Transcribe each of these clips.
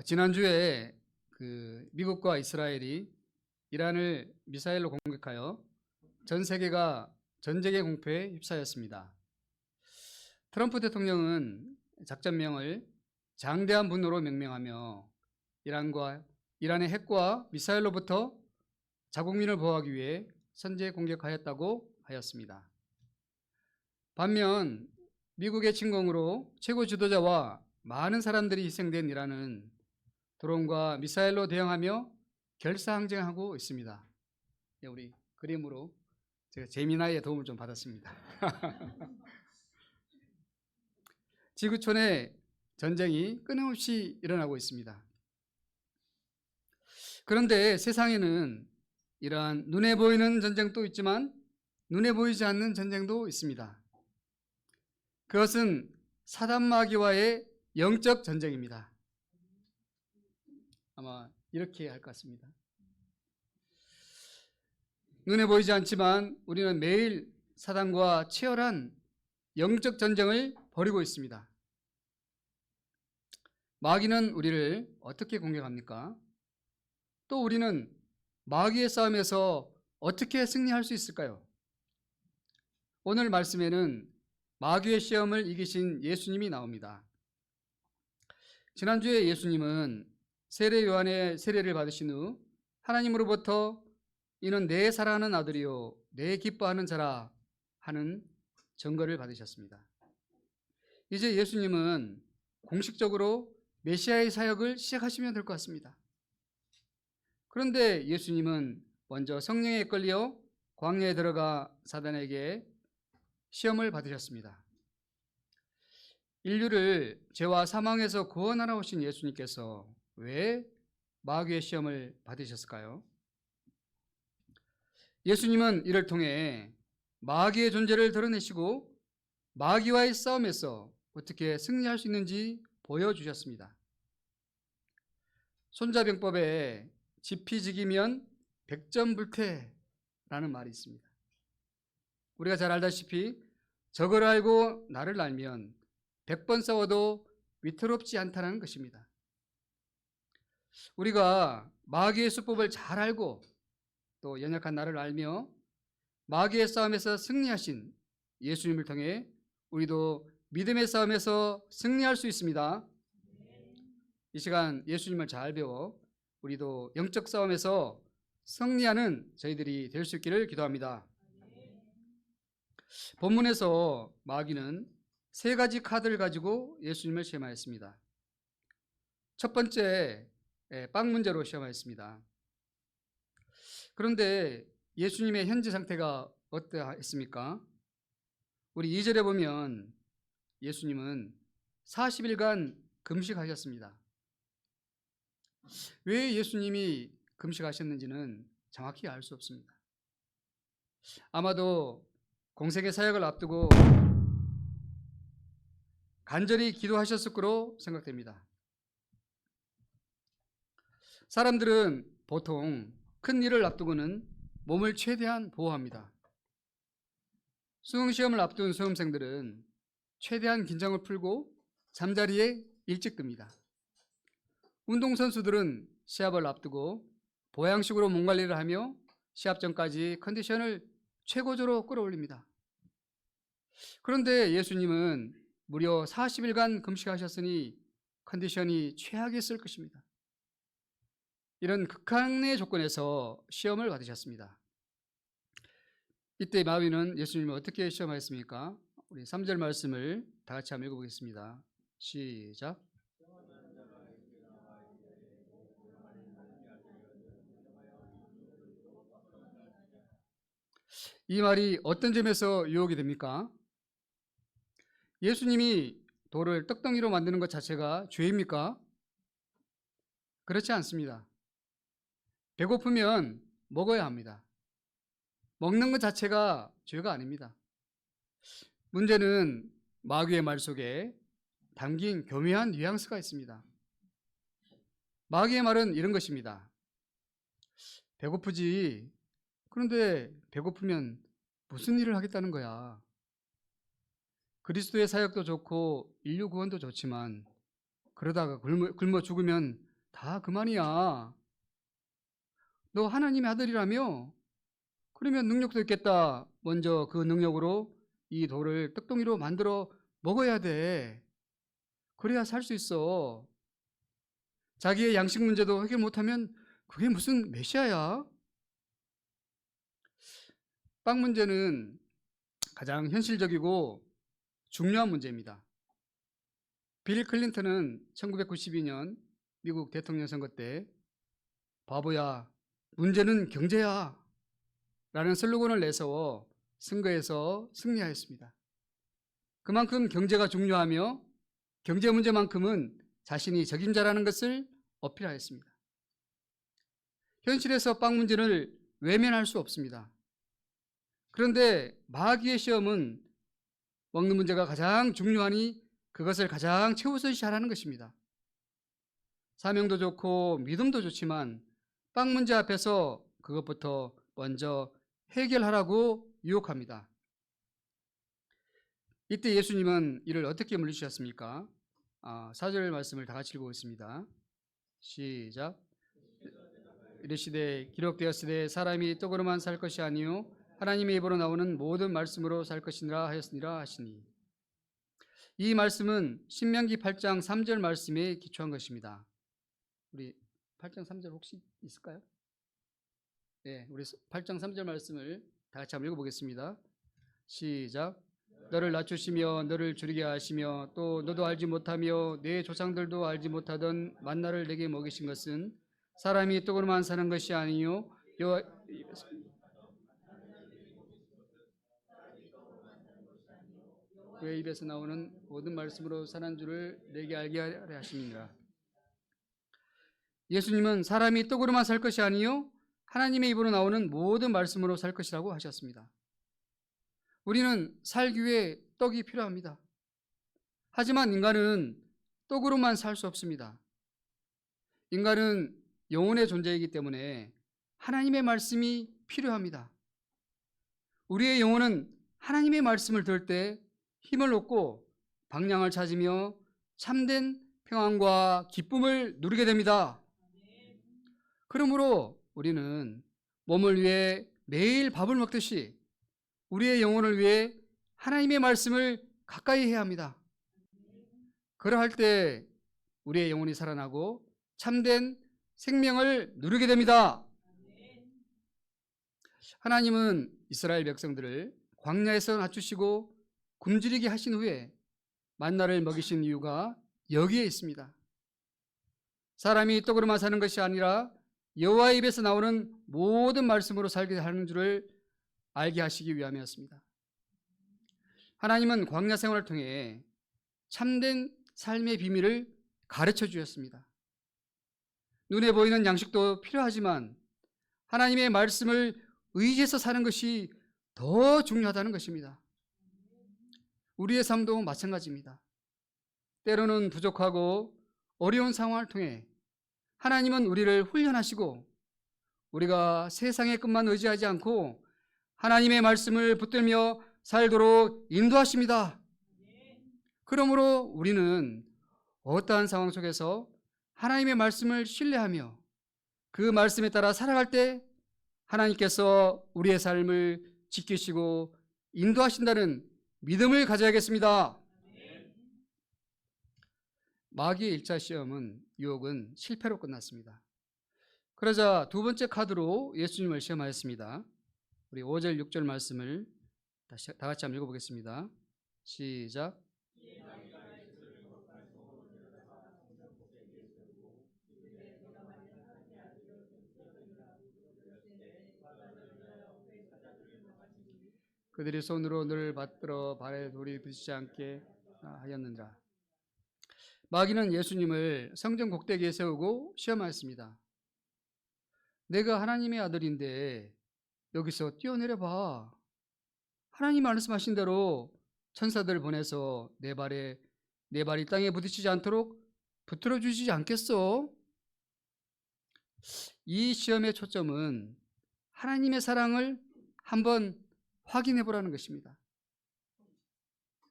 지난주에 미국과 이스라엘이 이란을 미사일로 공격하여 전 세계가 전쟁의 공포에 휩싸였습니다. 트럼프 대통령은 작전명을 장대한 분노로 명명하며 이란의 핵과 미사일로부터 자국민을 보호하기 위해 선제 공격하였다고 하였습니다. 반면 미국의 침공으로 최고 지도자와 많은 사람들이 희생된 이란은 드론과 미사일로 대응하며 결사항쟁하고 있습니다. 우리 그림으로 제가 제미나이의 도움을 좀 받았습니다. 지구촌에 전쟁이 끊임없이 일어나고 있습니다. 그런데 세상에는 이러한 눈에 보이는 전쟁도 있지만 눈에 보이지 않는 전쟁도 있습니다. 그것은 사단 마귀와의 영적 전쟁입니다. 아마 이렇게 할 것 같습니다. 눈에 보이지 않지만 우리는 매일 사단과 치열한 영적 전쟁을 벌이고 있습니다. 마귀는 우리를 어떻게 공격합니까? 또 우리는 마귀의 싸움에서 어떻게 승리할 수 있을까요? 오늘 말씀에는 마귀의 시험을 이기신 예수님이 나옵니다. 지난주에 예수님은 세례 요한의 세례를 받으신 후 하나님으로부터 이는 내 사랑하는 아들이요 내 기뻐하는 자라 하는 증거를 받으셨습니다. 이제 예수님은 공식적으로 메시아의 사역을 시작하시면 될 것 같습니다. 그런데 예수님은 먼저 성령에 이끌려 광야에 들어가 사단에게 시험을 받으셨습니다. 인류를 죄와 사망에서 구원하러 오신 예수님께서 왜 마귀의 시험을 받으셨을까요? 예수님은 이를 통해 마귀의 존재를 드러내시고 마귀와의 싸움에서 어떻게 승리할 수 있는지 보여주셨습니다. 손자병법에 지피지기면 백전불태라는 말이 있습니다. 우리가 잘 알다시피 적을 알고 나를 알면 100번 싸워도 위태롭지 않다는 것입니다. 우리가 마귀의 수법을 잘 알고 또 연약한 나를 알며 마귀의 싸움에서 승리하신 예수님을 통해 우리도 믿음의 싸움에서 승리할 수 있습니다. 이 시간 예수님을 잘 배워 우리도 영적 싸움에서 승리하는 저희들이 될 수 있기를 기도합니다. 본문에서 마귀는 세 가지 카드를 가지고 예수님을 시험하였습니다. 첫 번째, 빵 문제로 시험하였습니다. 그런데 예수님의 현재 상태가 어떠했습니까? 우리 2절에 보면 예수님은 40일간 금식하셨습니다. 왜 예수님이 금식하셨는지는 정확히 알 수 없습니다. 아마도 공생의 사역을 앞두고 간절히 기도하셨을 거로 생각됩니다. 사람들은 보통 큰 일을 앞두고는 몸을 최대한 보호합니다. 수능시험을 앞둔 수험생들은 최대한 긴장을 풀고 잠자리에 일찍 듭니다. 운동선수들은 시합을 앞두고 보양식으로 몸관리를 하며 시합 전까지 컨디션을 최고조로 끌어올립니다. 그런데 예수님은 무려 40일간 금식하셨으니 컨디션이 최악이었을 것입니다. 이런 극한의 조건에서 시험을 받으셨습니다. 이때 마귀는 예수님을 어떻게 시험하였습니까? 우리 3절 말씀을 다 같이 한번 읽어보겠습니다. 시작. 이 말이 어떤 점에서 유혹이 됩니까? 예수님이 돌을 떡덩이로 만드는 것 자체가 죄입니까? 그렇지 않습니다. 배고프면 먹어야 합니다. 먹는 것 자체가 죄가 아닙니다. 문제는 마귀의 말 속에 담긴 교묘한 뉘앙스가 있습니다. 마귀의 말은 이런 것입니다. 배고프지. 그런데 배고프면 무슨 일을 하겠다는 거야? 그리스도의 사역도 좋고 인류 구원도 좋지만 그러다가 굶어 죽으면 다 그만이야. 너 하나님의 아들이라며? 그러면 능력도 있겠다. 먼저 그 능력으로 이 돌을 떡덩이로 만들어 먹어야 돼. 그래야 살 수 있어. 자기의 양식 문제도 해결 못하면 그게 무슨 메시아야? 빵 문제는 가장 현실적이고 중요한 문제입니다. 빌 클린턴은 1992년 미국 대통령 선거 때 바보야, 문제는 경제야 라는 슬로건을 내세워 선거에서 승리하였습니다. 그만큼 경제가 중요하며 경제 문제만큼은 자신이 적임자라는 것을 어필하였습니다. 현실에서 빵 문제를 외면할 수 없습니다. 그런데 마귀의 시험은 먹는 문제가 가장 중요하니 그것을 가장 최우선시하라는 것입니다. 사명도 좋고 믿음도 좋지만 빵 문제 앞에서 그것부터 먼저 해결하라고 유혹합니다. 이때 예수님은 이를 어떻게 물리치셨습니까? 4절 말씀을 다 같이 읽어보겠습니다. 시작. 이르시되 기록되었으되 사람이 떡으로만 살 것이 아니요 하나님의 입으로 나오는 모든 말씀으로 살 것이니라 하였으니라 하시니, 이 말씀은 신명기 8장 3절 말씀에 기초한 것입니다. 우리 8장 3절 혹시 있을까요? 네, 우리 8장 3절 말씀을 다 같이 한번 읽어보겠습니다. 시작. 너를 낮추시며 너를 줄이게 하시며 또 너도 알지 못하며 내 조상들도 알지 못하던 만나를 내게 먹이신 것은 사람이 떡으로만 사는 것이 아니요 그의 입에서 나오는 모든 말씀으로 사는 줄을 내게 알게 하려 하심이니라. 예수님은 사람이 떡으로만 살 것이 아니요 하나님의 입으로 나오는 모든 말씀으로 살 것이라고 하셨습니다. 우리는 살기 위해 떡이 필요합니다. 하지만 인간은 떡으로만 살 수 없습니다. 인간은 영혼의 존재이기 때문에 하나님의 말씀이 필요합니다. 우리의 영혼은 하나님의 말씀을 들을 때 힘을 얻고 방향을 찾으며 참된 평안과 기쁨을 누리게 됩니다. 그러므로 우리는 몸을 위해 매일 밥을 먹듯이 우리의 영혼을 위해 하나님의 말씀을 가까이 해야 합니다. 그러할 때 우리의 영혼이 살아나고 참된 생명을 누리게 됩니다. 하나님은 이스라엘 백성들을 광야에서 낮추시고 굶주리게 하신 후에 만나를 먹이신 이유가 여기에 있습니다. 사람이 떡으로만 사는 것이 아니라 여호와의 입에서 나오는 모든 말씀으로 살게 하는 줄을 알게 하시기 위함이었습니다. 하나님은 광야 생활을 통해 참된 삶의 비밀을 가르쳐 주셨습니다. 눈에 보이는 양식도 필요하지만 하나님의 말씀을 의지해서 사는 것이 더 중요하다는 것입니다. 우리의 삶도 마찬가지입니다. 때로는 부족하고 어려운 상황을 통해 하나님은 우리를 훈련하시고 우리가 세상의 것만 의지하지 않고 하나님의 말씀을 붙들며 살도록 인도하십니다. 그러므로 우리는 어떠한 상황 속에서 하나님의 말씀을 신뢰하며 그 말씀에 따라 살아갈 때 하나님께서 우리의 삶을 지키시고 인도하신다는 믿음을 가져야겠습니다. 마귀의 1차 시험은 유혹은 실패로 끝났습니다. 그러자 두 번째 카드로 예수님을 시험하였습니다. 우리 5절 6절 말씀을 다 같이 한번 읽어보겠습니다. 시작. 그들이 손으로 너를 받들어 발에 돌이 부딪히지 않게 하였느니라. 마귀는 예수님을 성전 꼭대기에 세우고 시험하였습니다. 내가 하나님의 아들인데 여기서 뛰어내려 봐. 하나님 말씀하신 대로 천사들을 보내서 내 발이 땅에 부딪히지 않도록 붙들어 주시지 않겠어? 이 시험의 초점은 하나님의 사랑을 한번 확인해 보라는 것입니다.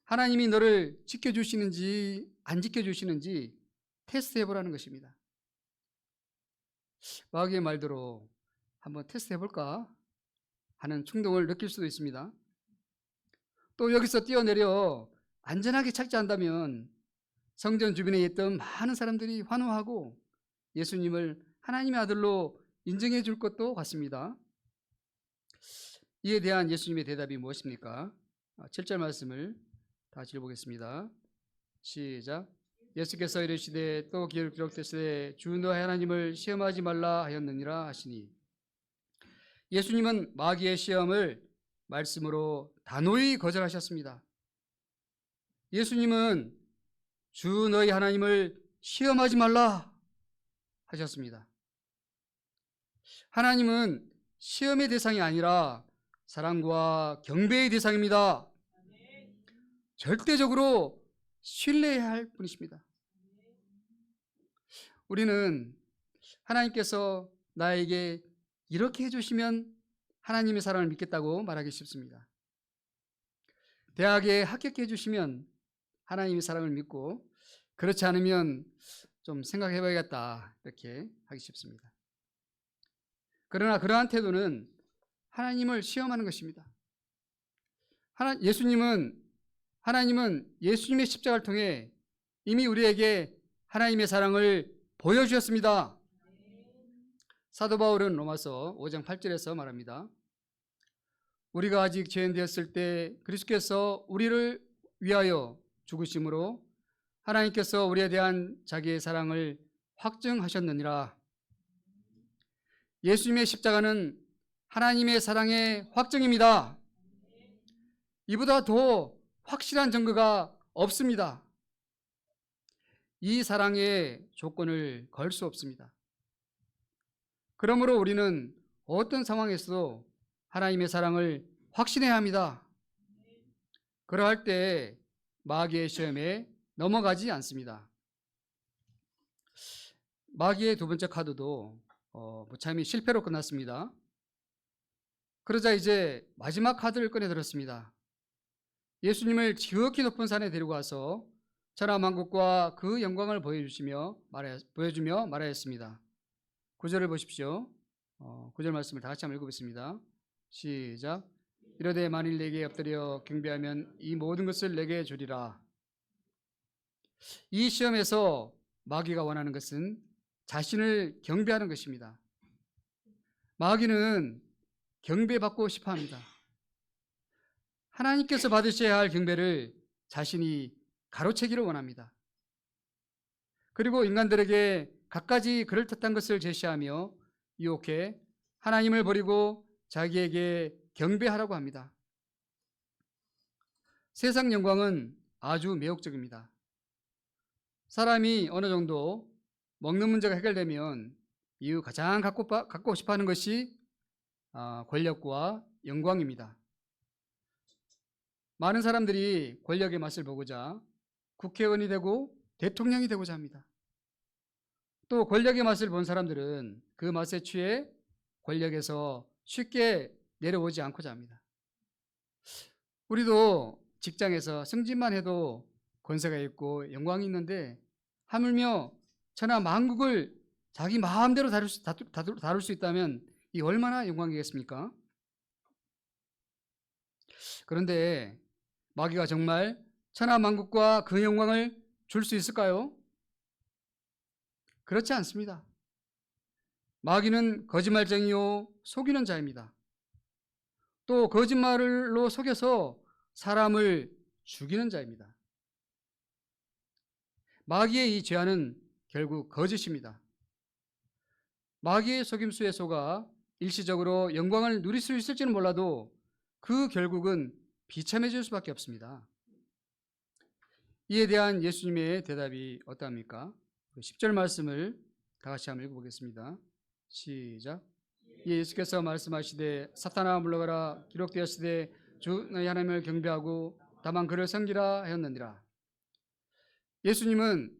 하나님이 너를 지켜주시는지 안 지켜주시는지 테스트해 보라는 것입니다. 마귀의 말대로 한번 테스트 해볼까 하는 충동을 느낄 수도 있습니다. 또 여기서 뛰어내려 안전하게 착지한다면 성전 주변에 있던 많은 사람들이 환호하고 예수님을 하나님의 아들로 인정해 줄 것도 같습니다. 이에 대한 예수님의 대답이 무엇입니까? 7절 말씀을 다시 읽어보겠습니다. 시작. 예수께서 이르시되 또 기록되시되 주 너의 하나님을 시험하지 말라 하였느니라 하시니, 예수님은 마귀의 시험을 말씀으로 단호히 거절하셨습니다. 예수님은 주 너희 하나님을 시험하지 말라 하셨습니다. 하나님은 시험의 대상이 아니라 사랑과 경배의 대상입니다. 절대적으로 신뢰해야 할 분이십니다. 우리는 하나님께서 나에게 이렇게 해주시면 하나님의 사랑을 믿겠다고 말하기 쉽습니다. 대학에 합격해 주시면 하나님의 사랑을 믿고, 그렇지 않으면 좀 생각해 봐야겠다 이렇게 하기 쉽습니다. 그러나 그러한 태도는 하나님을 시험하는 것입니다. 하나님은 예수님의 십자가를 통해 이미 우리에게 하나님의 사랑을 보여주셨습니다. 사도 바울은 로마서 5장 8절에서 말합니다. 우리가 아직 죄인 되었을 때 그리스도께서 우리를 위하여 죽으심으로 하나님께서 우리에 대한 자기의 사랑을 확증하셨느니라. 예수님의 십자가는 하나님의 사랑의 확증입니다. 이보다 더 확실한 증거가 없습니다. 이 사랑의 조건을 걸 수 없습니다. 그러므로 우리는 어떤 상황에서도 하나님의 사랑을 확신해야 합니다. 그러할 때 마귀의 시험에 넘어가지 않습니다. 마귀의 두 번째 카드도 무참히 실패로 끝났습니다. 그러자 이제 마지막 카드를 꺼내들었습니다. 예수님을 지극히 높은 산에 데리고 가서 천하만국과 그 영광을 보여주며 말하였습니다. 9절을 보십시오. 9절 말씀을 다 같이 한번 읽어보겠습니다. 시작. 이르되 만일 내게 엎드려 경배하면 이 모든 것을 내게 주리라. 이 시험에서 마귀가 원하는 것은 자신을 경배하는 것입니다. 마귀는 경배받고 싶어 합니다. 하나님께서 받으셔야 할 경배를 자신이 가로채기를 원합니다. 그리고 인간들에게 갖가지 그럴듯한 것을 제시하며 유혹해 하나님을 버리고 자기에게 경배하라고 합니다. 세상 영광은 아주 매혹적입니다. 사람이 어느 정도 먹는 문제가 해결되면 이후 가장 갖고 싶어 하는 것이 권력과 영광입니다. 많은 사람들이 권력의 맛을 보고자 국회의원이 되고 대통령이 되고자 합니다. 또 권력의 맛을 본 사람들은 그 맛에 취해 권력에서 쉽게 내려오지 않고자 합니다. 우리도 직장에서 승진만 해도 권세가 있고 영광이 있는데 하물며 천하 만국을 자기 마음대로 다룰 수 있다면 이 얼마나 영광이겠습니까? 그런데 마귀가 정말 천하 만국과 그 영광을 줄 수 있을까요? 그렇지 않습니다. 마귀는 거짓말쟁이요 속이는 자입니다. 또 거짓말로 속여서 사람을 죽이는 자입니다. 마귀의 이 죄안은 결국 거짓입니다. 마귀의 속임수에 속아 일시적으로 영광을 누릴 수 있을지는 몰라도 그 결국은 비참해질 수밖에 없습니다. 이에 대한 예수님의 대답이 어떠합니까? 10절 말씀을 다 같이 한번 읽어보겠습니다. 시작. 예수께서 말씀하시되 사탄아 물러가라 기록되었으되 주 너희 하나님을 경배하고 다만 그를 섬기라 하였느니라. 예수님은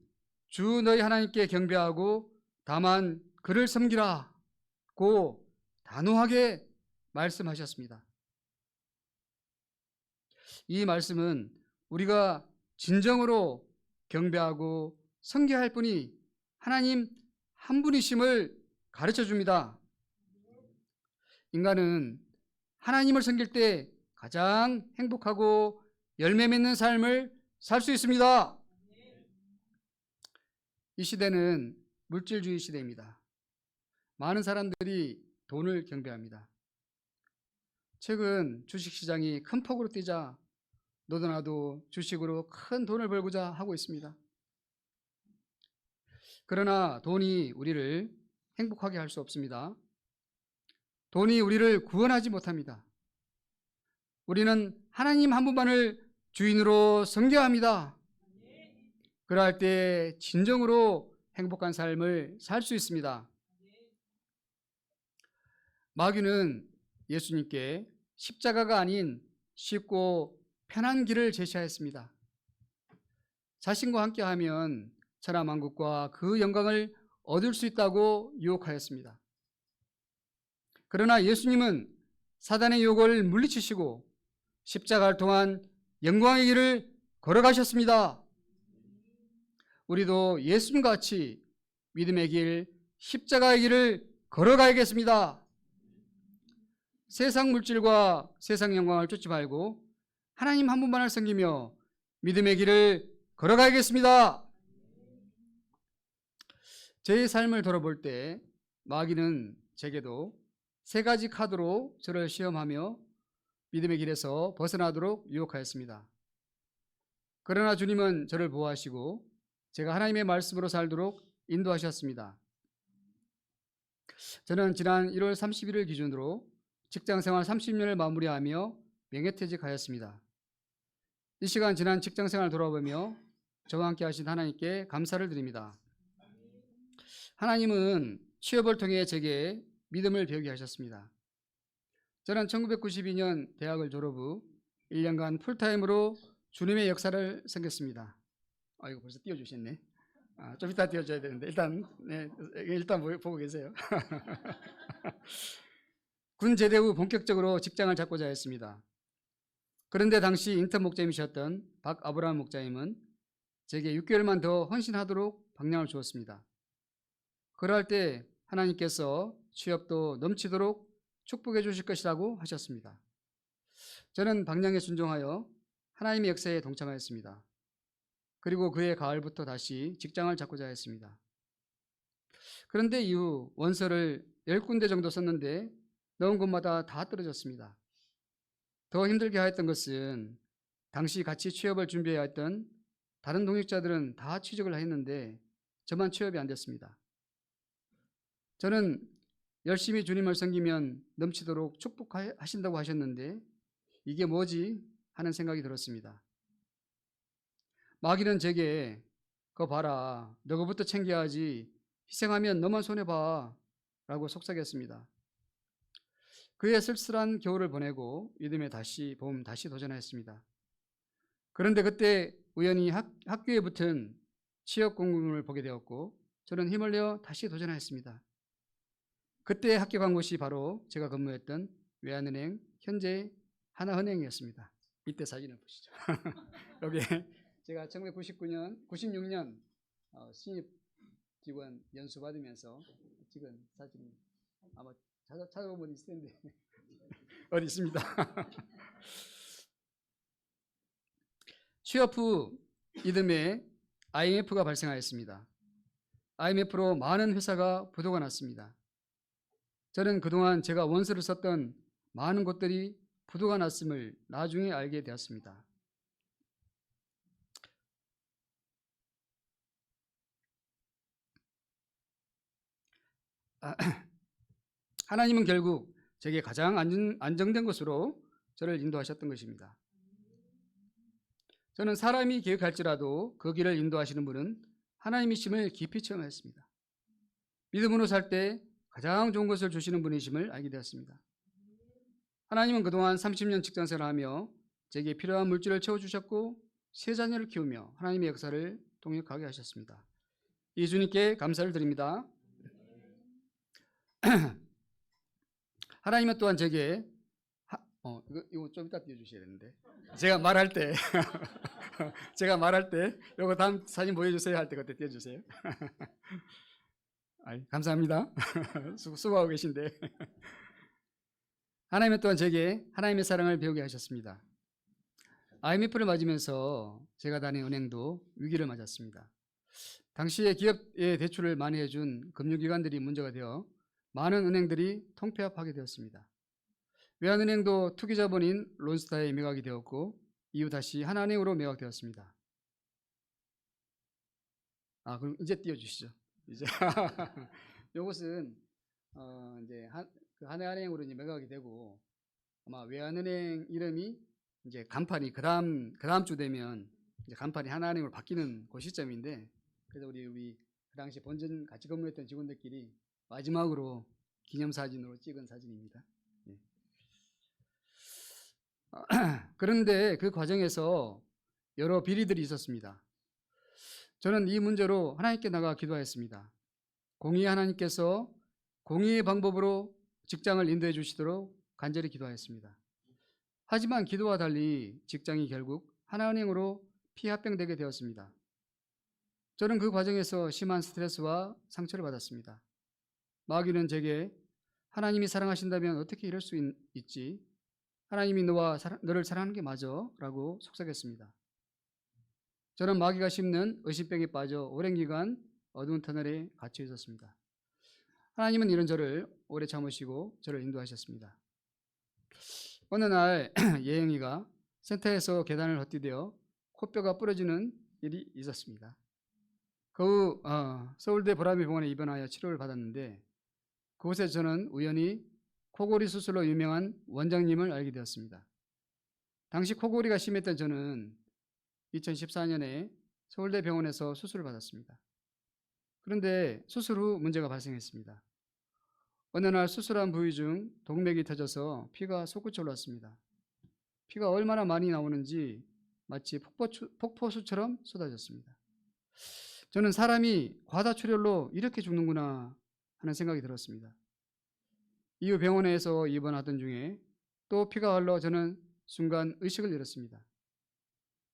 주 너희 하나님께 경배하고 다만 그를 섬기라고 단호하게 말씀하셨습니다. 이 말씀은 우리가 진정으로 경배하고 섬겨야 할 분이 하나님 한 분이심을 가르쳐 줍니다. 인간은 하나님을 섬길 때 가장 행복하고 열매 맺는 삶을 살 수 있습니다. 이 시대는 물질주의 시대입니다. 많은 사람들이 돈을 경배합니다. 최근 주식시장이 큰 폭으로 뛰자 너도 나도 주식으로 큰 돈을 벌고자 하고 있습니다. 그러나 돈이 우리를 행복하게 할 수 없습니다. 돈이 우리를 구원하지 못합니다. 우리는 하나님 한 분만을 주인으로 섬겨야 합니다. 그러할 때 진정으로 행복한 삶을 살 수 있습니다. 마귀는 예수님께 십자가가 아닌 쉽고 편한 길을 제시하였습니다. 자신과 함께하면 천하만국과 그 영광을 얻을 수 있다고 유혹하였습니다. 그러나 예수님은 사단의 유혹을 물리치시고 십자가를 통한 영광의 길을 걸어가셨습니다. 우리도 예수님과 같이 믿음의 길, 십자가의 길을 걸어가야겠습니다. 세상 물질과 세상 영광을 쫓지 말고 하나님 한 분만을 섬기며 믿음의 길을 걸어가야겠습니다. 제 삶을 돌아볼 때 마귀는 제게도 세 가지 카드로 저를 시험하며 믿음의 길에서 벗어나도록 유혹하였습니다. 그러나 주님은 저를 보호하시고 제가 하나님의 말씀으로 살도록 인도하셨습니다. 저는 지난 1월 31일 기준으로 직장생활 30년을 마무리하며 명예퇴직하였습니다. 이 시간 지난 직장생활을 돌아보며 저와 함께 하신 하나님께 감사를 드립니다. 하나님은 취업을 통해 제게 믿음을 배우게 하셨습니다. 저는 1992년 대학을 졸업 후 1년간 풀타임으로 주님의 역사를 섬겼습니다. 이거 벌써 띄워주셨네. 좀 이따 띄워줘야 되는데 일단 보고 계세요. 군 제대 후 본격적으로 직장을 잡고자 했습니다. 그런데 당시 인턴 목자님이셨던 박아브라함 목자님은 제게 6개월만 더 헌신하도록 방향을 주었습니다. 그럴 때 하나님께서 취업도 넘치도록 축복해 주실 것이라고 하셨습니다. 저는 방향에 순종하여 하나님의 역사에 동참하였습니다. 그리고 그해 가을부터 다시 직장을 잡고자 했습니다. 그런데 이후 원서를 10군데 정도 썼는데 넣은 곳마다 다 떨어졌습니다. 더 힘들게 하였던 것은 당시 같이 취업을 준비해야 했던 다른 동역자들은 다 취직을 했는데 저만 취업이 안 됐습니다. 저는 열심히 주님을 섬기면 넘치도록 축복하신다고 하셨는데 이게 뭐지 하는 생각이 들었습니다. 마귀는 제게 그거 봐라, 너 그부터 챙겨야지, 희생하면 너만 손해봐 라고 속삭였습니다. 그의 쓸쓸한 겨울을 보내고 믿음에 다시 도전했습니다. 그런데 그때 우연히 학교에 붙은 취업 공고문을 보게 되었고 저는 힘을 내어 다시 도전했습니다. 그때 합격한 곳이 바로 제가 근무했던 외환은행, 현재 하나은행이었습니다. 이때 사진을 보시죠. 여기 제가 96년 신입 직원 연수 받으면서 찍은 사진, 아마 찾아보면 있을 텐데 어디 있습니다. 취업 후 이듬해 IMF가 발생하였습니다. IMF로 많은 회사가 부도가 났습니다. 저는 그동안 제가 원서를 썼던 많은 곳들이 부도가 났음을 나중에 알게 되었습니다. 하나님은 결국 제게 가장 안정된 곳으로 저를 인도하셨던 것입니다. 저는 사람이 계획할지라도 그 길을 인도하시는 분은 하나님이심을 깊이 체험했습니다. 믿음으로 살 때 가장 좋은 것을 주시는 분이심을 알게 되었습니다. 하나님은 그동안 30년 직장생활을 하며 제게 필요한 물질을 채워주셨고 세 자녀를 키우며 하나님의 역사를 동역하게 하셨습니다. 이 주님께 감사를 드립니다. 하나님은 또한 제게 이거 좀 이따 띄워주셔야 되는데 제가 말할 때 이거 다음 사진 보여주세요 할 때 그때 띄워주세요. 감사합니다. 수고하고 계신데. 하나님은 또한 제게 하나님의 사랑을 배우게 하셨습니다. IMF를 맞으면서 제가 다닌 은행도 위기를 맞았습니다. 당시에 기업에 대출을 많이 해준 금융기관들이 문제가 되어 많은 은행들이 통폐합하게 되었습니다. 외환은행도 투기자본인 론스타에 매각이 되었고 이후 다시 하나은행으로 매각되었습니다. 그럼 이제 띄워주시죠. 이제 이것은 이제 하나은행으로 이제 매각이 되고 아마 외환은행 이름이 이제 간판이 그 다음 주 되면 이제 간판이 하나은행으로 바뀌는 그 시점인데, 그래서 우리 그 당시 본전 같이 근무했던 직원들끼리 마지막으로 기념사진으로 찍은 사진입니다. 예. 그런데 그 과정에서 여러 비리들이 있었습니다. 저는 이 문제로 하나님께 나가 기도하였습니다. 공의의 하나님께서 공의의 방법으로 직장을 인도해 주시도록 간절히 기도하였습니다. 하지만 기도와 달리 직장이 결국 하나은행으로 피합병되게 되었습니다. 저는 그 과정에서 심한 스트레스와 상처를 받았습니다. 마귀는 제게 하나님이 사랑하신다면 어떻게 이럴 수 있지? 하나님이 너를 사랑하는 게 맞아? 라고 속삭였습니다. 저는 마귀가 심는 의심병에 빠져 오랜 기간 어두운 터널에 갇혀 있었습니다. 하나님은 이런 저를 오래 참으시고 저를 인도하셨습니다. 어느 날 예영이가 센터에서 계단을 헛디뎌 코뼈가 부러지는 일이 있었습니다. 그 후 서울대 보라미 병원에 입원하여 치료를 받았는데 그곳에 저는 우연히 코골이 수술로 유명한 원장님을 알게 되었습니다. 당시 코골이가 심했던 저는 2014년에 서울대 병원에서 수술을 받았습니다. 그런데 수술 후 문제가 발생했습니다. 어느 날 수술한 부위 중 동맥이 터져서 피가 솟구쳐 올랐습니다. 피가 얼마나 많이 나오는지 마치 폭포수처럼 쏟아졌습니다. 저는 사람이 과다출혈로 이렇게 죽는구나 하는 생각이 들었습니다. 이후 병원에서 입원하던 중에 또 피가 흘러 저는 순간 의식을 잃었습니다.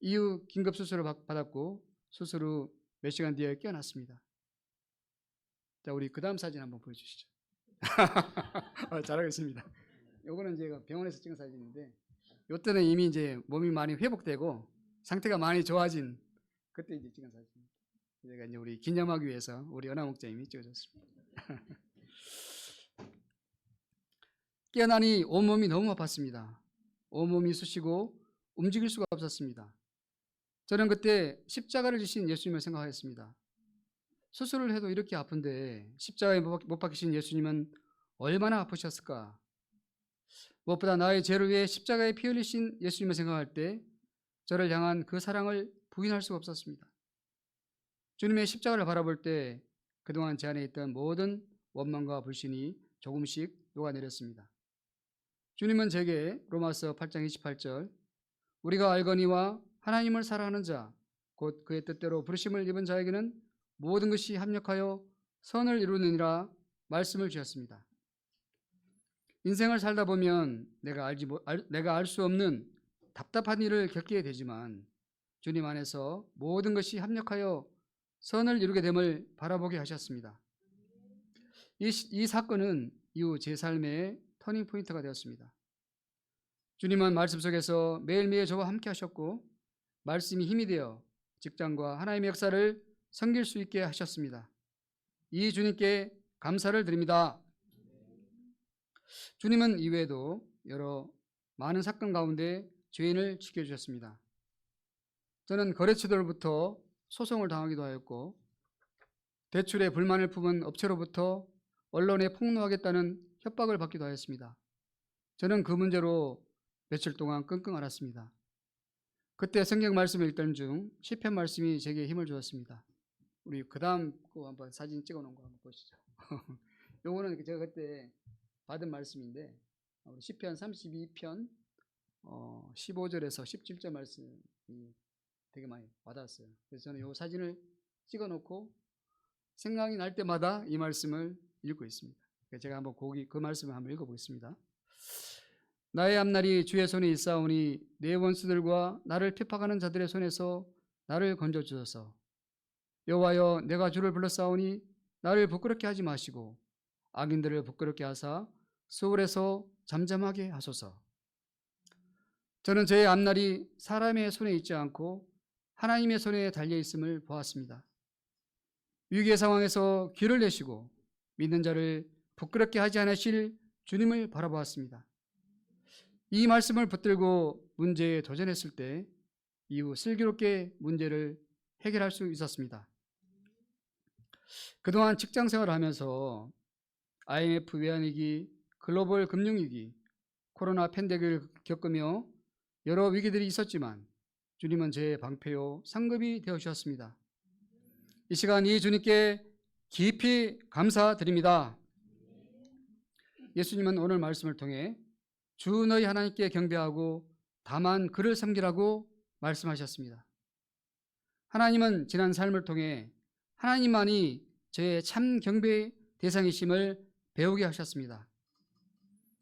이후 긴급 수술을 받았고 수술 후 몇 시간 뒤에 깨어났습니다. 자, 우리 그 다음 사진 한번 보여주시죠. 잘하겠습니다. 요거는 제가 병원에서 찍은 사진인데, 요때는 이미 이제 몸이 많이 회복되고 상태가 많이 좋아진 그때 이제 찍은 사진입니다. 제가 이제 우리 기념하기 위해서 우리 연하 목사님이 찍어줬습니다. 깨어나니 온몸이 너무 아팠습니다. 온몸이 쑤시고 움직일 수가 없었습니다. 저는 그때 십자가를 지신 예수님을 생각하였습니다. 수술을 해도 이렇게 아픈데 십자가에 못 박히신 예수님은 얼마나 아프셨을까? 무엇보다 나의 죄를 위해 십자가에 피 흘리신 예수님을 생각할 때 저를 향한 그 사랑을 부인할 수가 없었습니다. 주님의 십자가를 바라볼 때 그동안 제 안에 있던 모든 원망과 불신이 조금씩 녹아내렸습니다. 주님은 제게 로마서 8장 28절 우리가 알거니와 하나님을 사랑하는 자 곧 그의 뜻대로 부르심을 입은 자에게는 모든 것이 합력하여 선을 이루느니라 말씀을 주셨습니다. 인생을 살다 보면 내가 알 수 없는 답답한 일을 겪게 되지만 주님 안에서 모든 것이 합력하여 선을 이루게 됨을 바라보게 하셨습니다. 이 사건은 이후 제 삶의 터닝 포인트가 되었습니다. 주님은 말씀 속에서 매일매일 저와 함께 하셨고 말씀이 힘이 되어 직장과 하나님의 역사를 섬길 수 있게 하셨습니다. 이 주님께 감사를 드립니다. 주님은 이외에도 여러 많은 사건 가운데 죄인을 지켜주셨습니다. 저는 거래처들로부터 소송을 당하기도 하였고 대출에 불만을 품은 업체로부터 언론에 폭로하겠다는 협박을 받기도 하였습니다. 저는 그 문제로 며칠 동안 끙끙 앓았습니다. 그때 성경 말씀을 읽던 중 시편 말씀이 제게 힘을 주었습니다. 우리 그 다음 거 한번 사진 찍어놓은 거 한번 보시죠. 요거는 제가 그때 받은 말씀인데 시편 32편 15절에서 17절 말씀이 되게 많이 와닿았어요. 그래서 저는 이 사진을 찍어놓고 생각이 날 때마다 이 말씀을 읽고 있습니다. 제가 한번 그 말씀을 한번 읽어보겠습니다. 나의 앞날이 주의 손에 있사오니 내 원수들과 나를 핍박하는 자들의 손에서 나를 건져주소서. 여호와여 내가 주를 불렀사오니 나를 부끄럽게 하지 마시고 악인들을 부끄럽게 하사 소홀해서 잠잠하게 하소서. 저는 저의 앞날이 사람의 손에 있지 않고 하나님의 손에 달려 있음을 보았습니다. 위기의 상황에서 길을 내시고 믿는 자를 부끄럽게 하지 않으실 주님을 바라보았습니다. 이 말씀을 붙들고 문제에 도전했을 때 이후 슬기롭게 문제를 해결할 수 있었습니다. 그동안 직장 생활을 하면서 IMF 외환위기, 글로벌 금융위기, 코로나 팬데믹을 겪으며 여러 위기들이 있었지만 주님은 제 방패요 상급이 되어주셨습니다. 이 시간 이 주님께 깊이 감사드립니다. 예수님은 오늘 말씀을 통해 주 너희 하나님께 경배하고 다만 그를 섬기라고 말씀하셨습니다. 하나님은 지난 삶을 통해 하나님만이 저의 참 경배의 대상이심을 배우게 하셨습니다.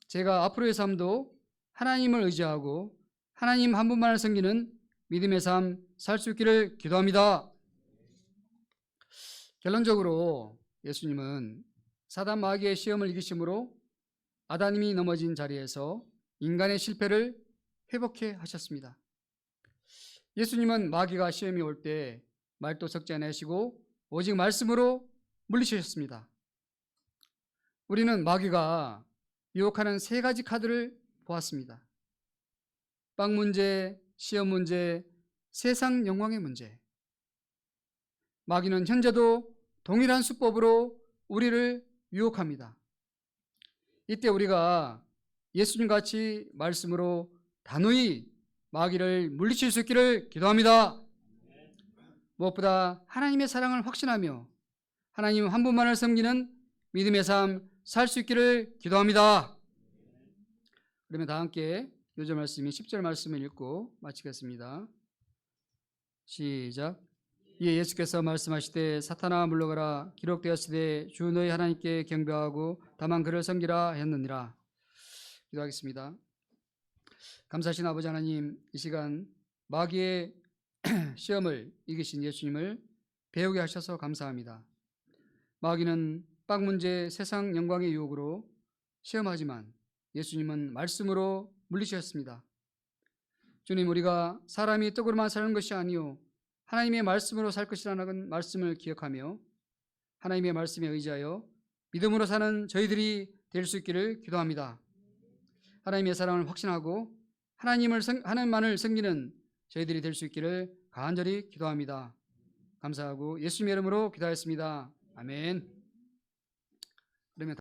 제가 앞으로의 삶도 하나님을 의지하고 하나님 한 분만을 섬기는 믿음의 삶 살 수 있기를 기도합니다. 결론적으로 예수님은 사단 마귀의 시험을 이기심으로 아담이 넘어진 자리에서 인간의 실패를 회복해 하셨습니다. 예수님은 마귀가 시험이 올 때 말도 섞지 않으시고 오직 말씀으로 물리치셨습니다. 우리는 마귀가 유혹하는 세 가지 카드를 보았습니다. 빵 문제, 시험 문제, 세상 영광의 문제. 마귀는 현재도 동일한 수법으로 우리를 유혹합니다. 이때 우리가 예수님같이 말씀으로 단호히 마귀를 물리칠 수 있기를 기도합니다. 무엇보다 하나님의 사랑을 확신하며 하나님 한 분만을 섬기는 믿음의 삶 살 수 있기를 기도합니다. 그러면 다 함께 요즘 말씀인 10절 말씀을 읽고 마치겠습니다. 시작. 이에 예수께서 말씀하시되 사탄아 물러가라 기록되었으되 주 너희 하나님께 경배하고 다만 그를 섬기라 했느니라. 기도하겠습니다. 감사하신 아버지 하나님, 이 시간 마귀의 시험을 이기신 예수님을 배우게 하셔서 감사합니다. 마귀는 빵 문제, 세상 영광의 유혹으로 시험하지만 예수님은 말씀으로 물리치셨습니다. 주님, 우리가 사람이 떡으로만 사는 것이 아니요 하나님의 말씀으로 살 것이라는 말씀을 기억하며 하나님의 말씀에 의지하여 믿음으로 사는 저희들이 될 수 있기를 기도합니다. 하나님의 사랑을 확신하고 하나님만을 섬기는 저희들이 될 수 있기를 간절히 기도합니다. 감사하고 예수님의 이름으로 기도하였습니다. 아멘. 그러면